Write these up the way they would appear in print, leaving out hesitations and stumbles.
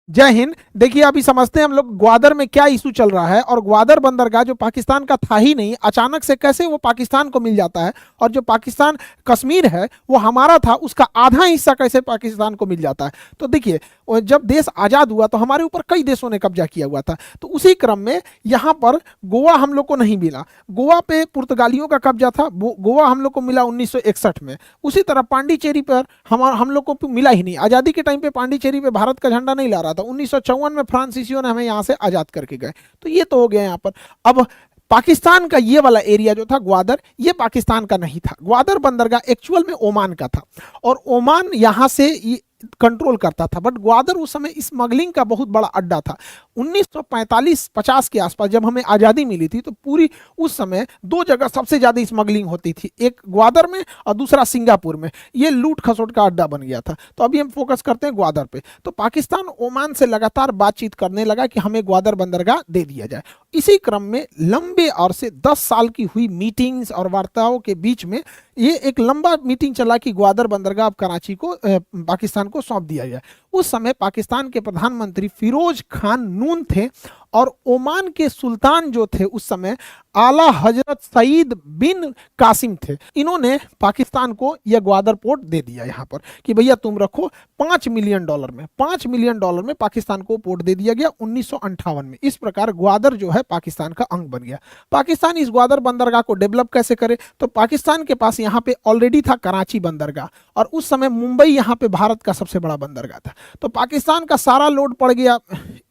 जय हिंद। देखिए अभी समझते हैं हम लोग ग्वादर में क्या इशू चल रहा है, और ग्वादर बंदरगाह जो पाकिस्तान का था ही नहीं, अचानक से कैसे वो पाकिस्तान को मिल जाता है। और जो पाकिस्तान कश्मीर है वो हमारा था, उसका आधा हिस्सा कैसे पाकिस्तान को मिल जाता है। तो देखिए जब देश आज़ाद हुआ तो हमारे ऊपर कई देशों ने कब्जा किया हुआ था। तो उसी क्रम में यहाँ पर गोवा हम लोग को नहीं मिला। गोवा पे पुर्तगालियों का कब्जा था, गोवा हम लोग को मिला 1961 में। उसी तरह पांडिचेरी पर हम लोग को मिला ही नहीं। आज़ादी के टाइम पे पांडिचेरी पे भारत का झंडा नहीं लहरा था। 1954 में फ्रांसीसियों ने हमें यहाँ से आज़ाद करके गए। तो ये तो हो गया यहाँ पर। अब पाकिस्तान का ये वाला एरिया जो था ग्वादर, ये पाकिस्तान का नहीं था। ग्वादर बंदरगाह एक्चुअल में ओमान का था, और ओमान यहाँ से कंट्रोल करता था। बट ग्वादर उस समय स्मगलिंग का बहुत बड़ा अड्डा था। 1945-50 के आसपास जब हमें आज़ादी मिली थी तो पूरी उस समय दो जगह सबसे ज़्यादा स्मगलिंग होती थी, एक ग्वादर में और दूसरा सिंगापुर में। ये लूट खसोट का अड्डा बन गया था। तो अभी हम फोकस करते हैं ग्वादर पे। तो पाकिस्तान ओमान से लगातार बातचीत करने लगा कि हमें ग्वादर बंदरगाह दे दिया जाए। इसी क्रम में लंबे और से 10 साल की हुई मीटिंग्स और वार्ताओं के बीच में ये एक लंबा मीटिंग चला कि ग्वादर बंदरगाह अब कराची को पाकिस्तान को सौंप दिया जाए। उस समय पाकिस्तान के प्रधानमंत्री फिरोज खान नून थे, और ओमान के सुल्तान जो थे उस समय आला हजरत सईद बिन कासिम थे। इन्होंने पाकिस्तान को यह ग्वादर पोर्ट दे दिया यहाँ पर कि भैया तुम रखो। $5 मिलियन में, $5 मिलियन में पाकिस्तान को पोर्ट दे दिया गया 1958 में। इस प्रकार ग्वादर जो है पाकिस्तान का अंग बन गया। पाकिस्तान इस ग्वादर बंदरगाह को डेवलप कैसे करे, तो पाकिस्तान के पास यहाँ पे ऑलरेडी था कराची बंदरगाह, और उस समय मुंबई यहाँ पे भारत का सबसे बड़ा बंदरगाह था। तो पाकिस्तान का सारा लोड पड़ गया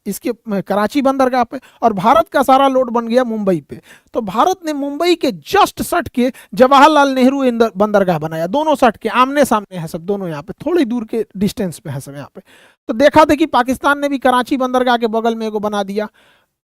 इसके कराची बंदरगाह पे, और भारत का सारा लोड बन गया मुंबई पे। तो भारत ने मुंबई के जस्ट सट के जवाहरलाल नेहरू बंदरगाह बनाया। दोनों सट के आमने सामने है सब, दोनों यहाँ पे थोड़ी दूर के डिस्टेंस पे है सब यहाँ पे। तो देखा देखी पाकिस्तान ने भी कराची बंदरगाह के बगल में एगो बना दिया,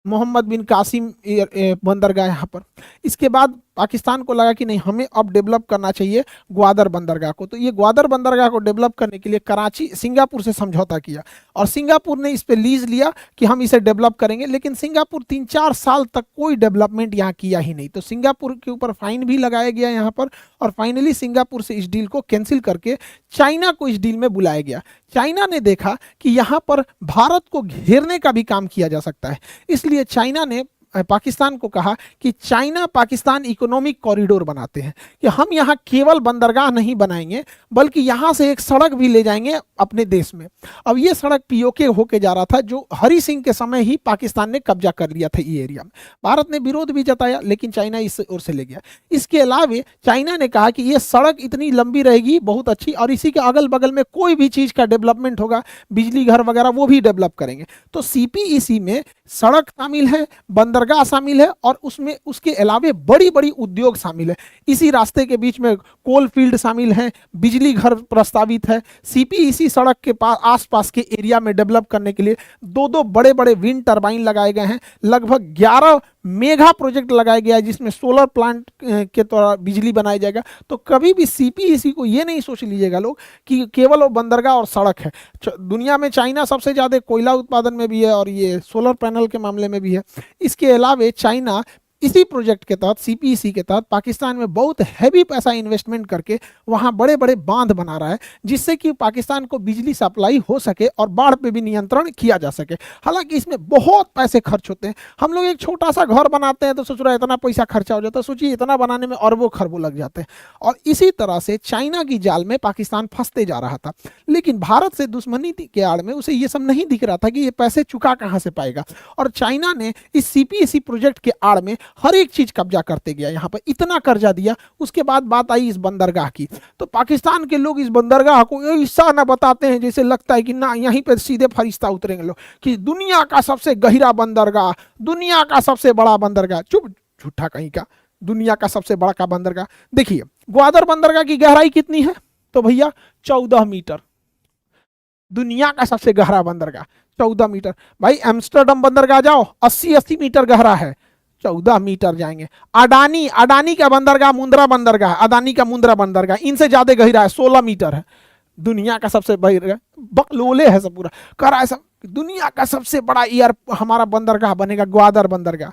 मोहम्मद बिन कासिम बंदरगाह यहाँ पर। इसके बाद पाकिस्तान को लगा कि नहीं, हमें अब डेवलप करना चाहिए ग्वादर बंदरगाह को। तो ये ग्वादर बंदरगाह को डेवलप करने के लिए कराची सिंगापुर से समझौता किया, और सिंगापुर ने इस पे लीज लिया कि हम इसे डेवलप करेंगे। लेकिन सिंगापुर 3-4 साल तक कोई डेवलपमेंट यहाँ किया ही नहीं। तो सिंगापुर के ऊपर फाइन भी लगाया गया यहाँ पर, और फाइनली सिंगापुर से इस डील को कैंसिल करके चाइना को इस डील में बुलाया गया। चाइना ने देखा कि यहाँ पर भारत को घेरने का भी काम किया जा सकता है, इसलिए चाइना ने पाकिस्तान को कहा कि चाइना पाकिस्तान इकोनॉमिक कॉरिडोर बनाते हैं, कि हम यहाँ केवल बंदरगाह नहीं बनाएंगे बल्कि यहाँ से एक सड़क भी ले जाएंगे अपने देश में। अब ये सड़क पीओके होके जा रहा था, जो हरि सिंह के समय ही पाकिस्तान ने कब्जा कर लिया था ये एरिया में। भारत ने विरोध भी जताया, लेकिन चाइना इस ओर से ले गया। इसके अलावा चाइना ने कहा कि ये सड़क इतनी लंबी रहेगी, बहुत अच्छी, और इसी के अगल बगल में कोई भी चीज़ का डेवलपमेंट होगा, बिजली घर वगैरह, वो भी डेवलप करेंगे। तो सीपीईसी में सड़क शामिल है, बंदरगाह शामिल है, और उसमें उसके अलावे बड़ी बड़ी उद्योग शामिल है। इसी रास्ते के बीच में कोल फील्ड शामिल है, बिजली घर प्रस्तावित है। सीपीईसी सड़क के पास आसपास के एरिया में डेवलप करने के लिए दो दो बड़े बड़े विंड टरबाइन लगाए गए हैं। लगभग 11 मेगा प्रोजेक्ट लगाया गया है, जिसमें सोलर प्लांट के द्वारा बिजली बनाया जाएगा। तो कभी भी सीपीईसी को ये नहीं सोच लीजिएगा लोग कि केवल वो बंदरगाह और सड़क है। दुनिया में चाइना सबसे ज़्यादा कोयला उत्पादन में भी है, और ये सोलर पैनल के मामले में भी है। इसके अलावा चाइना इसी प्रोजेक्ट के तहत, सीपीईसी के तहत, पाकिस्तान में बहुत हैवी पैसा इन्वेस्टमेंट करके वहाँ बड़े बड़े बांध बना रहा है, जिससे कि पाकिस्तान को बिजली सप्लाई हो सके और बाढ़ पे भी नियंत्रण किया जा सके। हालांकि इसमें बहुत पैसे खर्च होते हैं। हम लोग एक छोटा सा घर बनाते हैं तो सोच रहा है इतना पैसा खर्चा हो जाता है, सोचिए इतना बनाने में अरबों खरबों लग जाते हैं। और इसी तरह से चाइना की जाल में पाकिस्तान फंसते जा रहा था। लेकिन भारत से दुश्मनी के आड़ में उसे ये सब नहीं दिख रहा था कि ये पैसे चुका कहाँ से पाएगा। और चाइना ने इस सीपीईसी प्रोजेक्ट के आड़ में हर एक चीज कब्जा करते गया, यहाँ पर इतना कर्जा दिया। उसके बाद बात आई इस बंदरगाह की। तो पाकिस्तान के लोग इस बंदरगाह को ऐसा ना बताते हैं जैसे लगता है कि ना यहीं पे सीधे फरिश्ता उतरेंगे लोग, कि दुनिया का सबसे गहरा बंदरगाह, दुनिया का सबसे बड़ा बंदरगाह। चुप, झूठा कहीं का, दुनिया का सबसे बड़ा का बंदरगाह। देखिए ग्वादर बंदरगाह की गहराई कितनी है, तो भैया 14 मीटर। दुनिया का सबसे गहरा बंदरगाह 14 मीटर। भाई एम्स्टर्डम बंदरगाह जाओ, 80-80 मीटर गहरा है, 14 मीटर जाएंगे। अडानी का बंदरगाह, मुंद्रा बंदरगाह, अदानी का मुंद्रा बंदरगाह, इनसे ज्यादा गहरा है, 16 मीटर है। दुनिया का सबसे बड़ा बकलोले है सब पूरा कर रहा है सब। दुनिया का सबसे बड़ा हमारा बंदरगाह बनेगा ग्वादर बंदरगाह।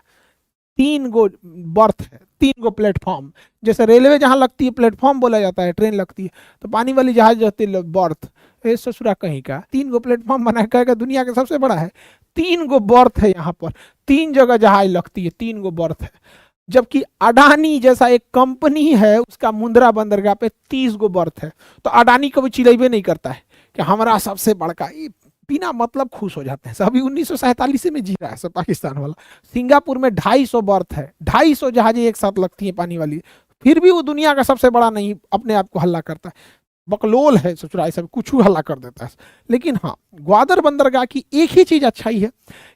3 गो बर्थ है, 3 गो प्लेटफॉर्म। जैसे रेलवे जहां लगती है प्लेटफॉर्म बोला जाता है, ट्रेन लगती है, तो पानी वाली जहाज रहती है बर्थ। ए ससुरा कहीं का 3 गो प्लेटफॉर्म बना कहेगा दुनिया का सबसे बड़ा है। 3 गो बर्थ है यहाँ पर, 3 जगह जहाज लगती है, 3 गो बर्थ है। जबकि अडानी जैसा एक कंपनी है, उसका मुंद्रा बंदरगाह पे 30 गो बर्थ है। तो अडानी कभी चिल्लाइबे नहीं करता है कि हमारा सबसे बड़का, ये बिना मतलब खुश हो जाते हैं सब। अभी 1947 में जी रहा है सब पाकिस्तान वाला। सिंगापुर में 250 बर्थ है, 250 जहाजें एक साथ लगती हैं पानी वाली, फिर भी वो दुनिया का सबसे बड़ा नहीं अपने आप को हल्ला करता है। बकलोल है ससुराल, सब कुछ हल्ला कर देता है। लेकिन हाँ, ग्वादर बंदरगाह की एक ही चीज अच्छाई है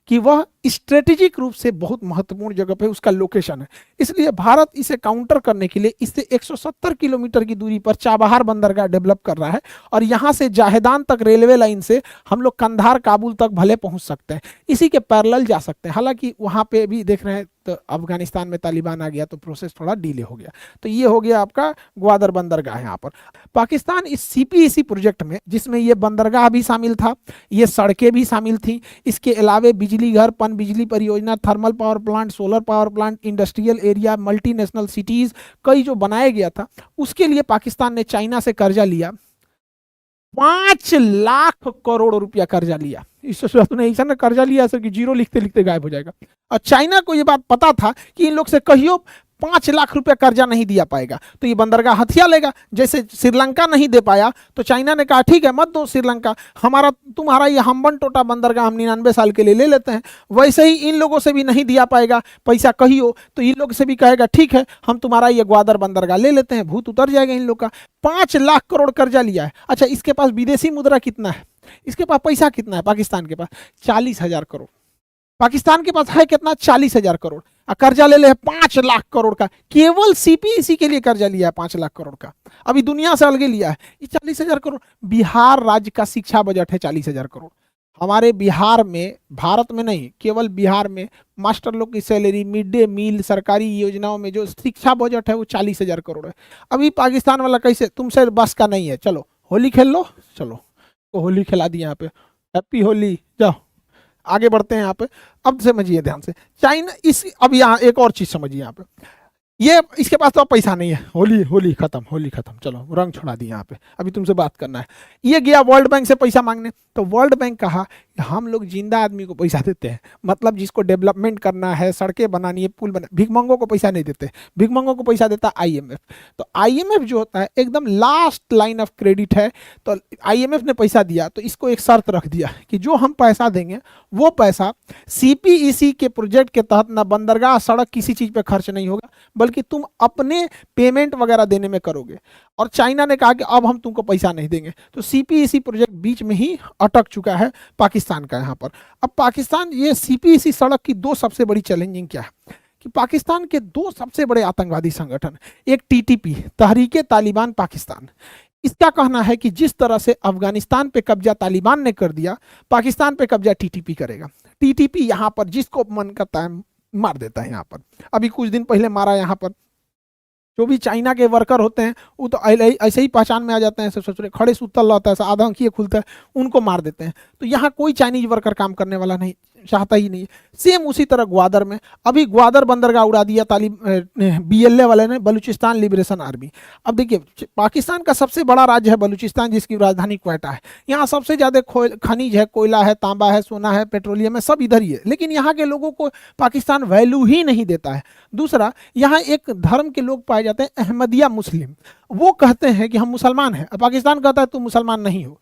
कि वह स्ट्रेटेजिक रूप से बहुत महत्वपूर्ण जगह पे उसका लोकेशन है। इसलिए भारत इसे काउंटर करने के लिए इससे 170 किलोमीटर की दूरी पर चाबहार बंदरगाह डेवलप कर रहा है। और यहाँ से जाहेदान तक रेलवे लाइन से हम लोग कंधार काबुल तक भले पहुंच सकते हैं, इसी के पैरेलल जा सकते हैं। हालांकि वहाँ पे भी देख रहे हैं तो अफगानिस्तान में तालिबान आ गया तो प्रोसेस थोड़ा डिले हो गया। तो ये हो गया आपका ग्वादर बंदरगाह। यहाँ पर पाकिस्तान इस सीपीईसी प्रोजेक्ट में, जिसमें ये बंदरगाह भी शामिल था, ये सड़कें भी शामिल थी, इसके अलावे बिजली घर, पन बिजली परियोजना, thermal power plant, solar power plant, industrial area, multinational cities कई जो बनाया गया था, उसके लिए पाकिस्तान ने चाइना से कर्जा लिया। 5 लाख करोड़ रुपया कर्जा लिया। इससे तूने ऐसा ना कर्जा लिया सर कि जीरो लिखते लिखते गायब हो जाएगा। और चाइना को ये बात पता था कि इन लोग से कहियो 5 लाख रुपया कर्जा नहीं दिया पाएगा तो ये बंदरगाह हथिया लेगा। जैसे श्रीलंका नहीं दे पाया तो चाइना ने कहा ठीक है मत दो श्रीलंका, हमारा तुम्हारा ये हम्बन टोटा बंदरगाह हम 99 साल के लिए ले लेते हैं। वैसे ही इन लोगों से भी नहीं दिया पाएगा पैसा कहियो तो इन लोग से भी कहेगा ठीक है हम तुम्हारा ये ग्वादर बंदरगाह ले लेते हैं, भूत उतर जाएगा इन लोग का। 5 लाख करोड़ कर्जा लिया है। अच्छा, इसके पास विदेशी मुद्रा कितना है, इसके पास पैसा कितना है? पाकिस्तान के पास 40,000 करोड़। पाकिस्तान के पास है कितना? 40,000 करोड़। कर्जा ले ले 5 लाख करोड़ का, केवल सीपीईसी के लिए कर्जा लिया है 5 लाख करोड़ का। अभी दुनिया से अलग लिया है ये 40,000 करोड़। बिहार राज्य का शिक्षा बजट है 40,000 करोड़। हमारे बिहार में, भारत में नहीं, केवल बिहार में मास्टर लोग की सैलरी, मिड डे मील, सरकारी योजनाओं में जो शिक्षा बजट है वो 40,000 करोड़ है। अभी पाकिस्तान वाला कैसे, तुमसे बस का नहीं है, चलो होली खेल लो, चलो तो होली खिला दी यहाँ पे, हैप्पी होली, जाओ आगे बढ़ते हैं यहाँ पे। अब समझिए ध्यान से, चाइना इस, अब यहाँ एक और चीज समझिए यहाँ पे, ये इसके पास तो अब पैसा नहीं है, होली होली खत्म, होली खत्म, चलो रंग छोड़ा दी यहाँ पे, अभी तुमसे बात करना है। ये गया वर्ल्ड बैंक से पैसा मांगने, तो वर्ल्ड बैंक कहा हम लोग जिंदा आदमी को पैसा देते हैं, मतलब जिसको डेवलपमेंट करना है, सड़कें बनानी है, पुल बना, भिखमंगों को पैसा नहीं देते, भिखमंगों को पैसा देता आईएमएफ। तो आईएमएफ जो होता है एकदम लास्ट लाइन ऑफ क्रेडिट है। तो आईएमएफ ने पैसा दिया तो इसको एक शर्त रख दिया कि जो हम पैसा देंगे वो पैसा सीपीईसी के प्रोजेक्ट के तहत ना बंदरगाह, सड़क, किसी चीज पे खर्च नहीं होगा, बल्कि तुम अपने पेमेंट वगैरह देने में करोगे। और चाइना ने कहा कि अब हम तुमको पैसा नहीं देंगे। तो सीपीईसी प्रोजेक्ट बीच में ही अटक चुका है पाकिस्तान का यहाँ पर। अब पाकिस्तान, ये सीपीईसी सड़क की 2 सबसे बड़ी चैलेंजिंग क्या है कि पाकिस्तान के 2 सबसे बड़े आतंकवादी संगठन, एक टीटीपी, तहरीके तालिबान पाकिस्तान, इसका कहना है कि जिस तरह से अफगानिस्तान पे कब्जा तालिबान ने कर दिया, पाकिस्तान पे कब्जा टीटीपी करेगा। टीटीपी यहाँ पर जिसको मन करता है मार देता है। यहाँ पर अभी कुछ दिन पहले मारा, यहाँ पर जो भी चाइना के वर्कर होते हैं वो तो ऐसे ही पहचान में आ जाते हैं, सब खड़े सुतल रहता है, आधा आंखिए खुलता है, उनको मार देते हैं। तो यहाँ कोई चाइनीज वर्कर काम करने वाला नहीं चाहता ही नहीं है। सेम उसी तरह ग्वादर में, अभी ग्वादर बंदरगाह उड़ा दिया बीएलए वाले ने, बलूचिस्तान लिबरेशन आर्मी। अब देखिए पाकिस्तान का सबसे बड़ा राज्य है बलूचिस्तान, जिसकी राजधानी क्वेटा है। यहाँ सबसे ज्यादा खनिज है, कोयला है, तांबा है, सोना है, पेट्रोलियम है, सब इधर ही है। लेकिन यहाँ के लोगों को पाकिस्तान वैल्यू ही नहीं देता है। दूसरा, यहाँ एक धर्म के लोग पाए जाते हैं अहमदिया मुस्लिम, वो कहते हैं कि हम मुसलमान हैं, पाकिस्तान कहता है तुम मुसलमान नहीं हो।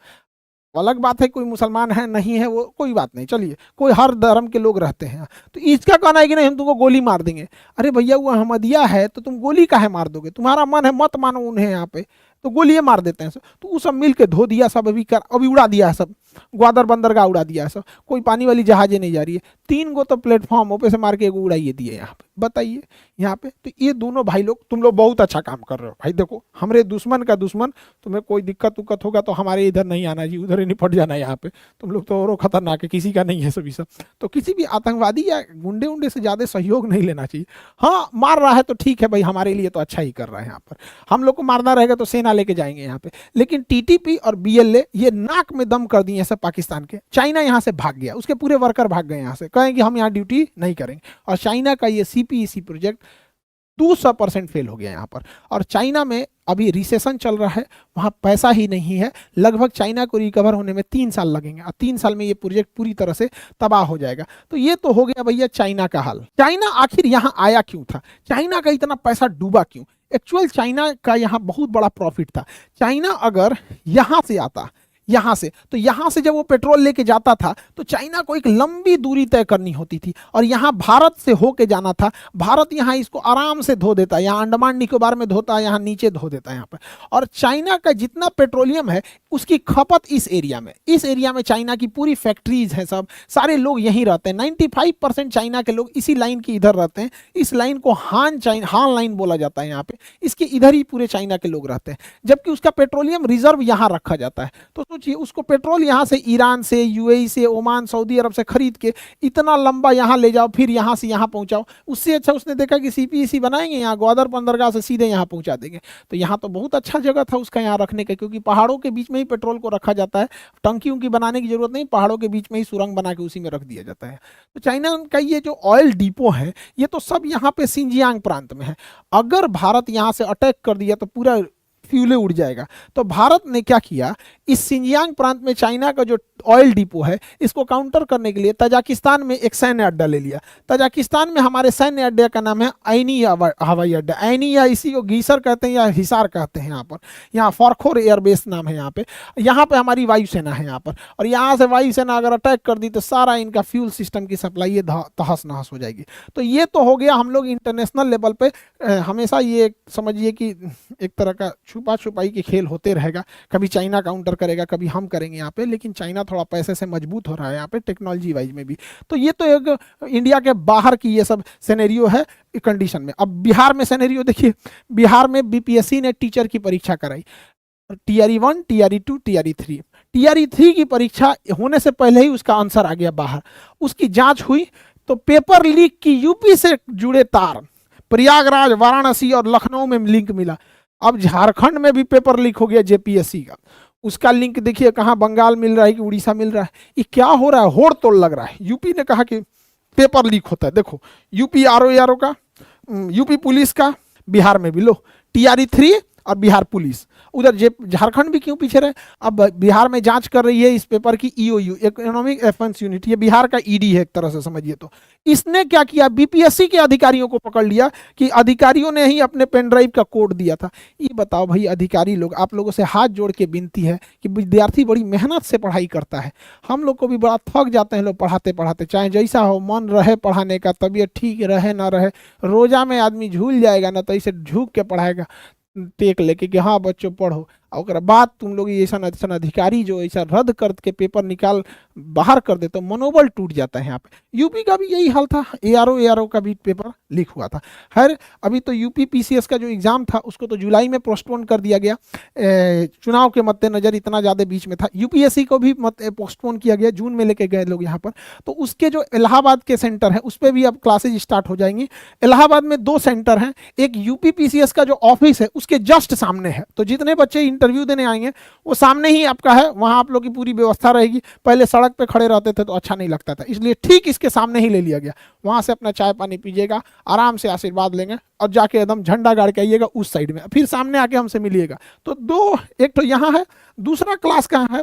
अलग बात है कोई मुसलमान है नहीं है वो कोई बात नहीं, चलिए कोई हर धर्म के लोग रहते हैं। तो इसका कहना है कि नहीं हम तुमको गोली मार देंगे। अरे भैया वो अहमदिया है तो तुम गोली काहे मार दोगे, तुम्हारा मन है मत मानो उन्हें, यहाँ पे तो गोली मार देते हैं सब। तो वो सब मिल के धो दिया सब, अभी उड़ा दिया है सब, ग्वादर बंदरगाह उड़ा दिया है सब, कोई पानी वाली जहाजें नहीं जा रही है। 3 गो तो प्लेटफॉर्म पे से मार के एगो उड़ाइए दिए यहाँ पे, बताइए यहाँ पे। तो ये दोनों भाई लोग, तुम लोग बहुत अच्छा काम कर रहे हो भाई। देखो हमारे दुश्मन का दुश्मन, तुम्हें कोई दिक्कत उक्कत होगा तो हमारे इधर नहीं आना जी, उधर ही निपट जाना यहाँ पे। तुम लोग तो और खतरनाक है, किसी का नहीं है सभी सब। तो किसी भी आतंकवादी या गुंडे उंडे से ज्यादा सहयोग नहीं लेना चाहिए। हाँ मार रहा है तो ठीक है भाई, हमारे लिए तो अच्छा ही कर रहा है। यहाँ पर हम लोग को मारना रहेगा तो सेना लेके जाएंगे यहाँ पे। लेकिन टीटीपी और बीएलए ये नाक में दम कर दिए जीनियस है पाकिस्तान के, चाइना यहाँ से भाग गया, उसके पूरे वर्कर भाग गए यहाँ से, कहें कि हम यहाँ ड्यूटी नहीं करेंगे। और चाइना का ये CPEC प्रोजेक्ट 200% फेल हो गया यहाँ पर। और चाइना में अभी रिसेशन चल रहा है, वहाँ पैसा ही नहीं है, लगभग चाइना को रिकवर होने में 3 साल लगेंगे, और 3 साल में ये प्रोजेक्ट पूरी तरह से तबाह हो जाएगा। तो ये तो हो गया भैया चाइना का हाल। चाइना आखिर यहाँ आया क्यों था, चाइना का इतना पैसा डूबा क्यों? एक्चुअल चाइना का यहाँ बहुत बड़ा प्रॉफिट था। चाइना अगर यहाँ से आता, यहाँ से, तो यहाँ से जब वो पेट्रोल लेके जाता था तो चाइना को एक लंबी दूरी तय करनी होती थी, और यहाँ भारत से होके जाना था। भारत यहाँ इसको आराम से धो देता है, यहाँ अंडमान निकोबार में धोता है, यहाँ नीचे धो देता है यहाँ पर। और चाइना का जितना पेट्रोलियम है उसकी खपत इस एरिया में चाइना की पूरी फैक्ट्रीज हैं, सब सारे लोग यहीं रहते हैं। 95% चाइना के लोग इसी लाइन के इधर रहते हैं। इस लाइन को हान लाइन बोला जाता है यहाँ पे, इसके इधर ही पूरे चाइना के लोग रहते हैं, जबकि उसका पेट्रोलियम रिजर्व यहाँ रखा जाता है। तो सोचिए, उसको पेट्रोल यहाँ से ईरान से, UAE से, ओमान, सऊदी अरब से खरीद के इतना लंबा यहाँ ले जाओ, फिर यहाँ से यहाँ पहुँचाओ। उससे अच्छा उसने देखा कि CPEC बनाएंगे, यहाँ ग्वादर बंदरगाह से सीधे यहाँ पहुँचा देंगे। तो यहाँ तो बहुत अच्छा जगह था उसका यहाँ रखने का, क्योंकि पहाड़ों के बीच में ही पेट्रोल को रखा जाता है, टंकी उनकी बनाने की जरूरत नहीं, पहाड़ों के बीच में ही सुरंग बना के उसी में रख दिया जाता है। तो चाइना का ये जो ऑयल डिपो है, ये तो सब यहाँ पे सिंजियांग प्रांत में है। अगर भारत यहाँ से अटैक कर दिया तो पूरा फ्यूले उड़ जाएगा। तो भारत ने क्या किया, इस सिंजियांग प्रांत में चाइना का जो ऑयल डिपो है, इसको काउंटर करने के लिए तजाकिस्तान में एक सैन्य अड्डा ले लिया। तजाकिस्तान में हमारे सैन्य अड्डे का नाम है आइनी हवाई अड्डा। आइनी या इसी को गीसर कहते हैं या हिसार कहते हैं यहाँ पर। यहाँ फॉरखोर एयरबेस नाम है यहाँ पे हमारी वायुसेना है यहाँ पर। और यहाँ से वायुसेना अगर अटैक कर दी तो सारा इनका फ्यूल सिस्टम की सप्लाई ये तहस नहस हो जाएगी। तो ये तो हो गया, हम लोग इंटरनेशनल लेवल पे हमेशा ये समझिए कि एक तरह का छुपा छुपाई के खेल होते रहेगा। कभी चाइना काउंटर करेगा, कभी हम करेंगे यहाँ पे, लेकिन चाइना थोड़ा पैसे से मजबूत हो रहा है यहाँ पे, टेक्नोलॉजी वाइज में भी। तो ये तो एक इंडिया के बाहर की ये सब सिनेरियो है कंडीशन में। अब बिहार में सिनेरियो देखिए, बिहार में BPSC ने टीचर की परीक्षा कराई, TRE 1, TRE 2, TRE 3। TRE 3 की परीक्षा होने से पहले ही उसका आंसर आ गया बाहर। उसकी जांच हुई तो पेपर लीक की यूपी से जुड़े तार प्रयागराज, वाराणसी और लखनऊ में लिंक मिला। अब झारखंड में भी पेपर लीक हो गया JPSC का, उसका लिंक देखिए कहाँ बंगाल मिल रहा है कि उड़ीसा मिल रहा है। ये क्या हो रहा है, होड़ तोड़ लग रहा है। यूपी ने कहा कि पेपर लीक होता है, देखो यूपी RO का, यूपी पुलिस का, बिहार में भी लो TRE 3 और बिहार पुलिस। उधर झारखंड भी क्यों पीछे रहे? अब बिहार में जांच कर रही है इस पेपर की EOU, इकोनॉमिक अफेंस यूनिट, ये बिहार का ED है एक तरह से समझिए। तो इसने क्या किया, BPSC के अधिकारियों को पकड़ लिया कि अधिकारियों ने ही अपने पेन ड्राइव का कोड दिया था। ये बताओ भाई अधिकारी लोग, आप लोगों से हाथ जोड़ के विनती है कि विद्यार्थी बड़ी मेहनत से पढ़ाई करता है, हम लोग को भी बड़ा थक जाते हैं लोग पढ़ाते पढ़ाते, चाहे जैसा हो, मन रहे पढ़ाने का, तबीयत ठीक रहे ना रहे, रोजा में आदमी झूल जाएगा ना, तो ऐसे झुक के पढ़ाएगा टेक लेके कि हाँ बच्चों पढ़ो, और बाद तुम लोग ऐसा अधिकारी जो ऐसा रद्द करके पेपर निकाल बाहर कर दे तो मनोबल टूट जाता है यहाँ पे। यूपी का भी यही हाल था, ARO का भी पेपर लीक हुआ था। खैर अभी तो यूपी PCS का जो एग्ज़ाम था उसको तो जुलाई में पोस्टपोन कर दिया गया, चुनाव के मद्देनज़र इतना ज़्यादा बीच में था। UPSC को भी पोस्टपोन किया गया, जून में लेके गए लोग यहाँ पर। तो उसके जो इलाहाबाद के सेंटर हैं उस पर भी अब क्लासेज स्टार्ट हो जाएंगी। इलाहाबाद में 2 सेंटर हैं, एक यूपी PCS का जो ऑफिस है उसके जस्ट सामने है, तो जितने बच्चे इंटरव्यू देने आएंगे वो सामने ही आपका है, वहाँ आप लोग की पूरी व्यवस्था रहेगी। पहले सड़क पे खड़े रहते थे तो अच्छा नहीं लगता था, इसलिए ठीक इसके सामने ही ले लिया गया। वहाँ से अपना चाय पानी पीजिएगा, आराम से आशीर्वाद लेंगे और जाके एकदम झंडा गाड़ के आइएगा उस साइड में, फिर सामने आके हमसे मिलिएगा। तो 2, एक तो यहाँ है, दूसरा क्लास कहाँ है,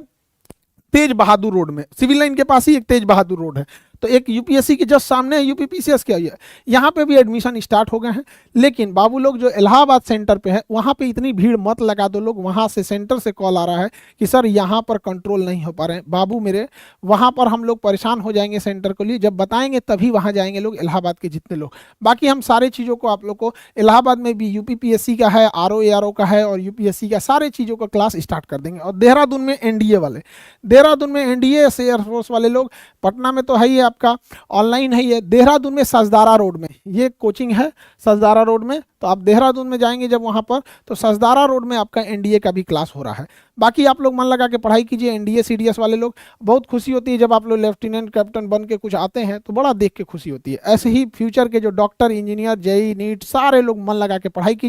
तेज बहादुर रोड में, सिविल लाइन के पास ही एक तेज बहादुर रोड है। तो एक UPSC के जस्ट सामने यूपी PCS के है, यहाँ पे भी एडमिशन स्टार्ट हो गए हैं। लेकिन बाबू लोग जो इलाहाबाद सेंटर पे है वहाँ पे इतनी भीड़ मत लगा दो लोग, वहाँ से सेंटर से कॉल आ रहा है कि सर यहाँ पर कंट्रोल नहीं हो पा रहे हैं। बाबू मेरे, वहाँ पर हम लोग परेशान हो जाएंगे सेंटर के लिए, जब बताएंगे तभी वहाँ जाएंगे लोग, इलाहाबाद के जितने लोग। बाकी हम सारे चीज़ों को आप लोग को, इलाहाबाद में भी यूपी PSC का है, RO का है और UPSC का, सारे चीज़ों का क्लास स्टार्ट कर देंगे। और देहरादून में NDA वाले, देहरादून में NDA से एयरफोर्स वाले लोग, पटना में तो है ही आपका ऑनलाइन है ये, देहरादून में सजदारा रोड में ये कोचिंग है, सजदारा रोड में। तो आप देहरादून में जाएंगे जब वहाँ पर, तो सजदारा रोड में आपका NDA का भी क्लास हो रहा है। बाकी आप लोग मन लगा के पढ़ाई कीजिए। NDA CDS वाले लोग, बहुत खुशी होती है जब आप लोग लेफ्टिनेंट कैप्टन बन के कुछ आते हैं तो बड़ा देख के खुशी होती है। ऐसे ही फ्यूचर के जो डॉक्टर, इंजीनियर, JEE, नीट, सारे लोग मन लगा के पढ़ाई कीजिए।